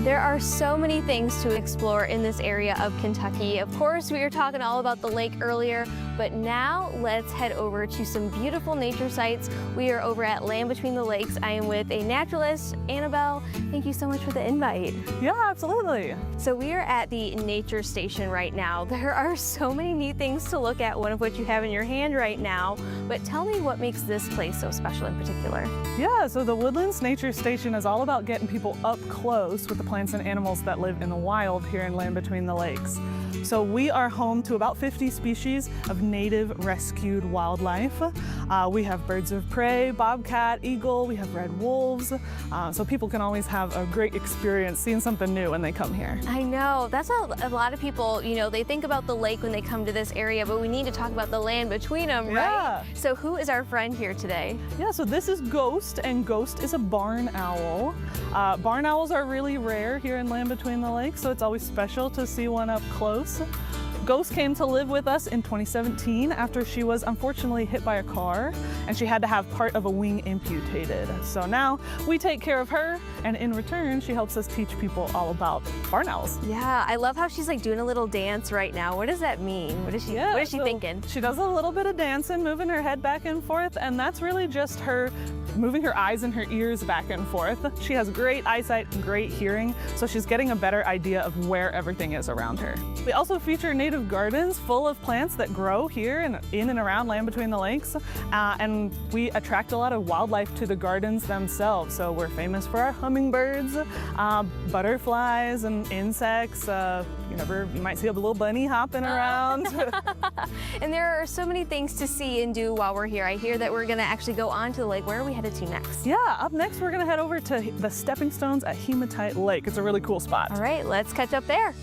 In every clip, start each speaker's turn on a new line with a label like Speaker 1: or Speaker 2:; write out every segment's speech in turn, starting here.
Speaker 1: There are so many things to explore in this area of Kentucky. Of course, we were talking all about the lake earlier, but now let's head over to some beautiful nature sites. We are over at Land Between the Lakes. I am with a naturalist, Annabelle. Thank you so much for the invite.
Speaker 2: Yeah, absolutely.
Speaker 1: So we are at the nature station right now. There are so many neat things to look at, one of which you have in your hand right now. But tell me what makes this place so special in particular.
Speaker 2: Yeah, so the Woodlands Nature Station is all about getting people up close with the plants and animals that live in the wild here in Land Between the Lakes. So we are home to about 50 species of native rescued wildlife. We have birds of prey, bobcat, eagle, we have red wolves. So people can always have a great experience seeing something new when they come here.
Speaker 1: I know, that's a lot of people, you know, they think about the lake when they come to this area, but we need to talk about the land between them, right?
Speaker 2: Yeah.
Speaker 1: So who is our friend here today?
Speaker 2: Yeah, so this is Ghost, and Ghost is a barn owl. Barn owls are really rare here in Land Between the Lakes, so it's always special to see one up close. Ghost came to live with us in 2017 after she was unfortunately hit by a car and she had to have part of a wing amputated. So now we take care of her, and in return she helps us teach people all about barn owls.
Speaker 1: Yeah, I love how she's like doing a little dance right now. What does that mean? What is she thinking?
Speaker 2: She does a little bit of dancing, moving her head back and forth, and that's really just her moving her eyes and her ears back and forth. She has great eyesight and great hearing, so she's getting a better idea of where everything is around her. We also feature native gardens full of plants that grow here and in and around Land Between the Lakes, and we attract a lot of wildlife to the gardens themselves. So we're famous for our hummingbirds, butterflies, and insects. You might see a little bunny hopping around.
Speaker 1: And there are so many things to see and do while we're here. I hear that we're gonna actually go on to the lake. Where are we headed to next?
Speaker 2: Yeah, up next we're gonna head over to the stepping stones at Hematite Lake. It's a really cool spot.
Speaker 1: All right, let's catch up there.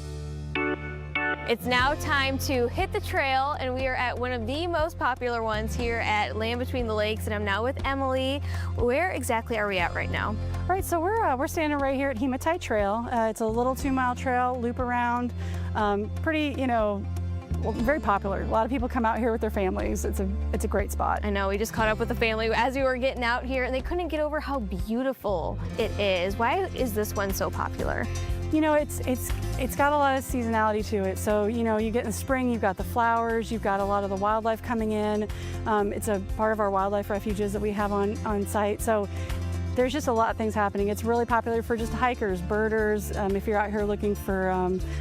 Speaker 1: It's now time to hit the trail, and we are at one of the most popular ones here at Land Between the Lakes, and I'm now with Emily. Where exactly are we at right now?
Speaker 3: Right, so we're standing right here at Hematite Trail. It's a little 2-mile trail, loop around, pretty, very popular. A lot of people come out here with their families. It's a great spot.
Speaker 1: I know, we just caught up with the family as we were getting out here, and they couldn't get over how beautiful it is. Why is this one so popular?
Speaker 3: You know, it's got a lot of seasonality to it. So, you get in the spring, you've got the flowers, you've got a lot of the wildlife coming in. It's a part of our wildlife refuges that we have on site. So there's just a lot of things happening. It's really popular for just hikers, birders. If you're out here looking for,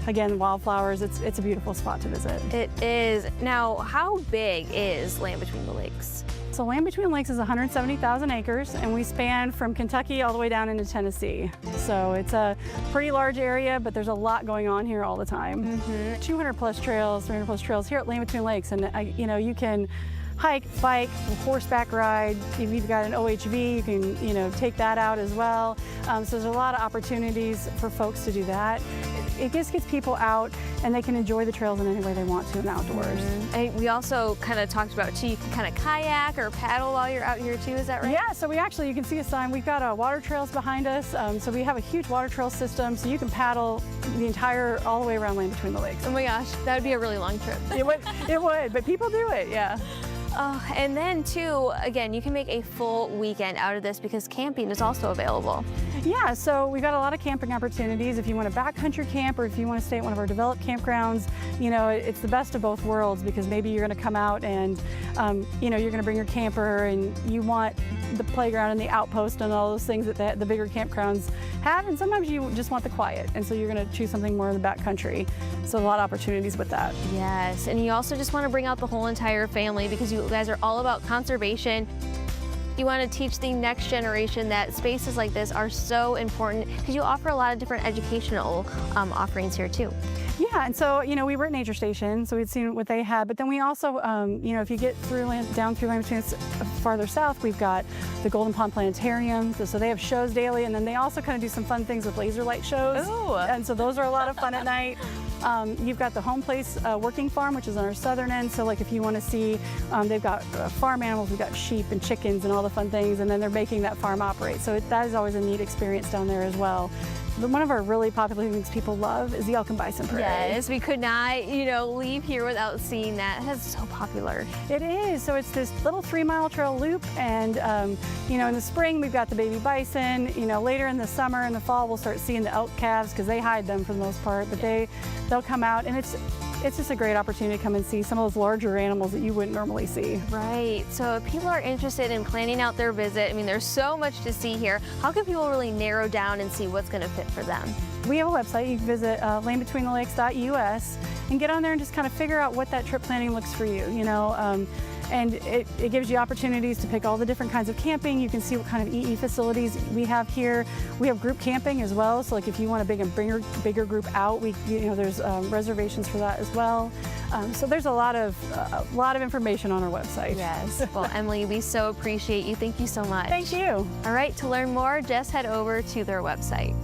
Speaker 3: again, wildflowers, it's a beautiful spot to visit.
Speaker 1: It is. Now, how big is Land Between the Lakes?
Speaker 3: So Land Between the Lakes is 170,000 acres, and we span from Kentucky all the way down into Tennessee. So it's a pretty large area, but there's a lot going on here all the time. 200 plus trails, 300 plus trails here at Land Between the Lakes, and you can hike, bike, horseback ride. If you've got an OHV, you can take that out as well. So there's a lot of opportunities for folks to do that. It just gets people out, and they can enjoy the trails in any way they want to in the outdoors.
Speaker 1: We also kind of talked about too, you can kind of kayak or paddle while you're out here too, is that right?
Speaker 3: Yeah, so you can see a sign. We've got water trails behind us, so we have a huge water trail system, so you can paddle all the way around Land Between the Lakes.
Speaker 1: Oh my gosh, that would be a really long trip.
Speaker 3: It would, but people do it, yeah.
Speaker 1: And then too, again, you can make a full weekend out of this because camping is also available.
Speaker 3: Yeah, so we've got a lot of camping opportunities. If you want to backcountry camp or if you want to stay at one of our developed campgrounds, it's the best of both worlds, because maybe you're going to come out and, you're going to bring your camper and you want the playground and the outpost and all those things that the bigger campgrounds have, and sometimes you just want the quiet, and so you're going to choose something more in the backcountry. So a lot of opportunities with that.
Speaker 1: Yes, and you also just want to bring out the whole entire family because you guys are all about conservation. You want to teach the next generation that spaces like this are so important because you offer a lot of different educational offerings here too.
Speaker 3: Yeah, and so, we were at Nature Station, so we'd seen what they had, but then we also, if you get down through Land Between farther south, we've got the Golden Pond Planetarium, so they have shows daily, and then they also kind of do some fun things with laser light shows.
Speaker 1: Ooh.
Speaker 3: And so those are a lot of fun at night. You've got the Home Place Working Farm, which is on our southern end, so like if you want to see, they've got farm animals, we've got sheep and chickens and all the fun things, and then they're making that farm operate, so that is always a neat experience down there as well. one of our really popular things people love is the elk and bison parade.
Speaker 1: Yes, we could not, leave here without seeing that. That's so popular.
Speaker 3: It is. So it's this little 3-mile trail loop, and in the spring we've got the baby bison. Later in the summer and the fall we'll start seeing the elk calves because they hide them for the most part, but they'll come out, and it's just a great opportunity to come and see some of those larger animals that you wouldn't normally see.
Speaker 1: Right. So if people are interested in planning out their visit, there's so much to see here. How can people really narrow down and see what's going to fit for them?
Speaker 3: We have a website. You can visit landbetweenthelakes.us and get on there and just kind of figure out what that trip planning looks for you. And it gives you opportunities to pick all the different kinds of camping. You can see what kind of EE facilities we have here. We have group camping as well. So like if you want to bring a bigger group out, there's reservations for that as well. So there's a lot of information on our website.
Speaker 1: Yes. Well, Emily, we so appreciate you. Thank you so much.
Speaker 3: Thank you.
Speaker 1: All right. To learn more, just head over to their website.